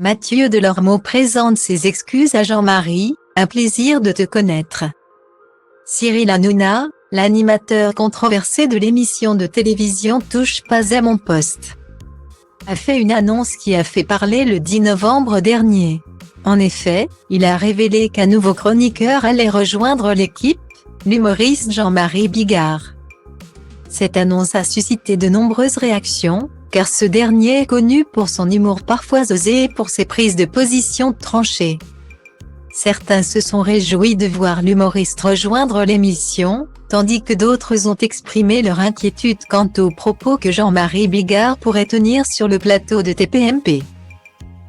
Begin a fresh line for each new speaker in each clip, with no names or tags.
Mathieu Delormeau présente ses excuses à Jean-Marie, un plaisir de te connaître. Cyril Hanouna, l'animateur controversé de l'émission de télévision Touche pas à mon poste, a fait une annonce qui a fait parler le 10 novembre dernier. En effet, il a révélé qu'un nouveau chroniqueur allait rejoindre l'équipe, l'humoriste Jean-Marie Bigard. Cette annonce a suscité de nombreuses réactions, car ce dernier est connu pour son humour parfois osé et pour ses prises de position tranchées. Certains se sont réjouis de voir l'humoriste rejoindre l'émission, tandis que d'autres ont exprimé leur inquiétude quant aux propos que Jean-Marie Bigard pourrait tenir sur le plateau de TPMP.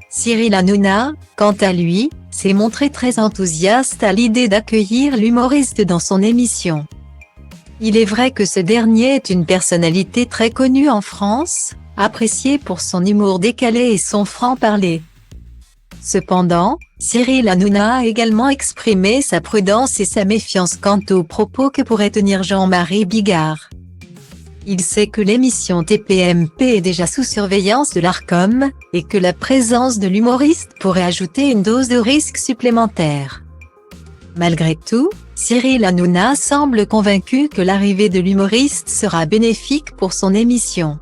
Cyril Hanouna, quant à lui, s'est montré très enthousiaste à l'idée d'accueillir l'humoriste dans son émission. Il est vrai que ce dernier est une personnalité très connue en France, apprécié pour son humour décalé et son franc-parler. Cependant, Cyril Hanouna a également exprimé sa prudence et sa méfiance quant aux propos que pourrait tenir Jean-Marie Bigard. Il sait que l'émission TPMP est déjà sous surveillance de l'Arcom, et que la présence de l'humoriste pourrait ajouter une dose de risque supplémentaire. Malgré tout, Cyril Hanouna semble convaincu que l'arrivée de l'humoriste sera bénéfique pour son émission,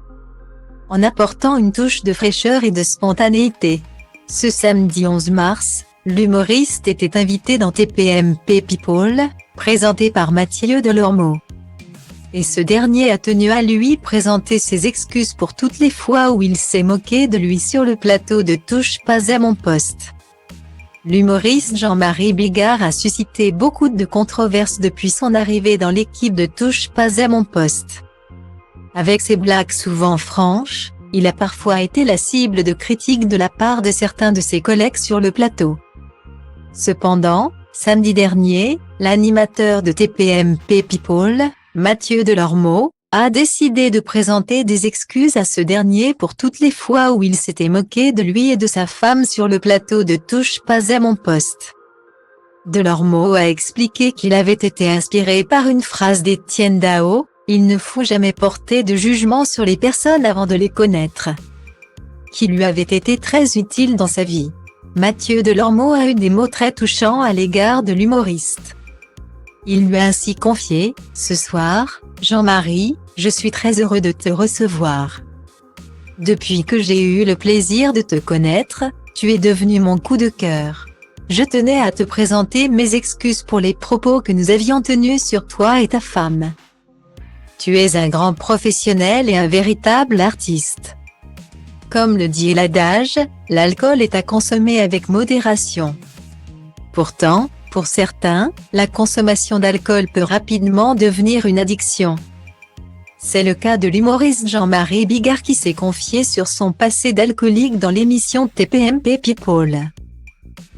en apportant une touche de fraîcheur et de spontanéité. Ce samedi 11 mars, l'humoriste était invité dans TPMP People, présenté par Mathieu Delormeau. Et ce dernier a tenu à lui présenter ses excuses pour toutes les fois où il s'est moqué de lui sur le plateau de Touche pas à mon poste. L'humoriste Jean-Marie Bigard a suscité beaucoup de controverses depuis son arrivée dans l'équipe de Touche pas à mon poste. Avec ses blagues souvent franches, il a parfois été la cible de critiques de la part de certains de ses collègues sur le plateau. Cependant, samedi dernier, l'animateur de TPMP People, Mathieu Delormeau, a décidé de présenter des excuses à ce dernier pour toutes les fois où il s'était moqué de lui et de sa femme sur le plateau de Touche pas à mon poste. Delormeau a expliqué qu'il avait été inspiré par une phrase d'Étienne Dao: « Il ne faut jamais porter de jugement sur les personnes avant de les connaître », qui lui avait été très utile dans sa vie. Mathieu Delormeau a eu des mots très touchants à l'égard de l'humoriste. Il lui a ainsi confié: « Ce soir, Jean-Marie, je suis très heureux de te recevoir. Depuis que j'ai eu le plaisir de te connaître, tu es devenu mon coup de cœur. Je tenais à te présenter mes excuses pour les propos que nous avions tenus sur toi et ta femme. Tu es un grand professionnel et un véritable artiste. Comme le dit l'adage, l'alcool est à consommer avec modération. Pourtant, pour certains, la consommation d'alcool peut rapidement devenir une addiction. C'est le cas de l'humoriste Jean-Marie Bigard qui s'est confié sur son passé d'alcoolique dans l'émission TPMP People.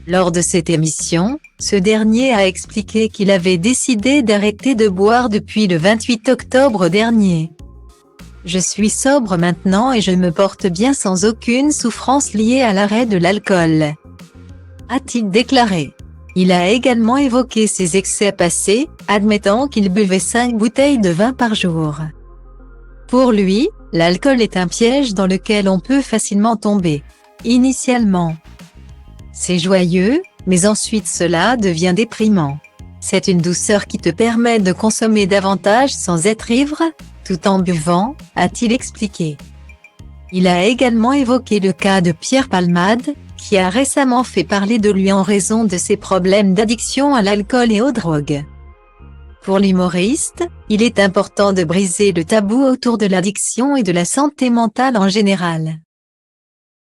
Lors de cette émission, ce dernier a expliqué qu'il avait décidé d'arrêter de boire depuis le 28 octobre dernier. « Je suis sobre maintenant et je me porte bien sans aucune souffrance liée à l'arrêt de l'alcool », a-t-il déclaré. Il a également évoqué ses excès passés, admettant qu'il buvait 5 bouteilles de vin par jour. Pour lui, l'alcool est un piège dans lequel on peut facilement tomber. Initialement, c'est joyeux, mais ensuite cela devient déprimant. C'est une douceur qui te permet de consommer davantage sans être ivre, tout en buvant, a-t-il expliqué. Il a également évoqué le cas de Pierre Palmade, qui a récemment fait parler de lui en raison de ses problèmes d'addiction à l'alcool et aux drogues. Pour l'humoriste, il est important de briser le tabou autour de l'addiction et de la santé mentale en général.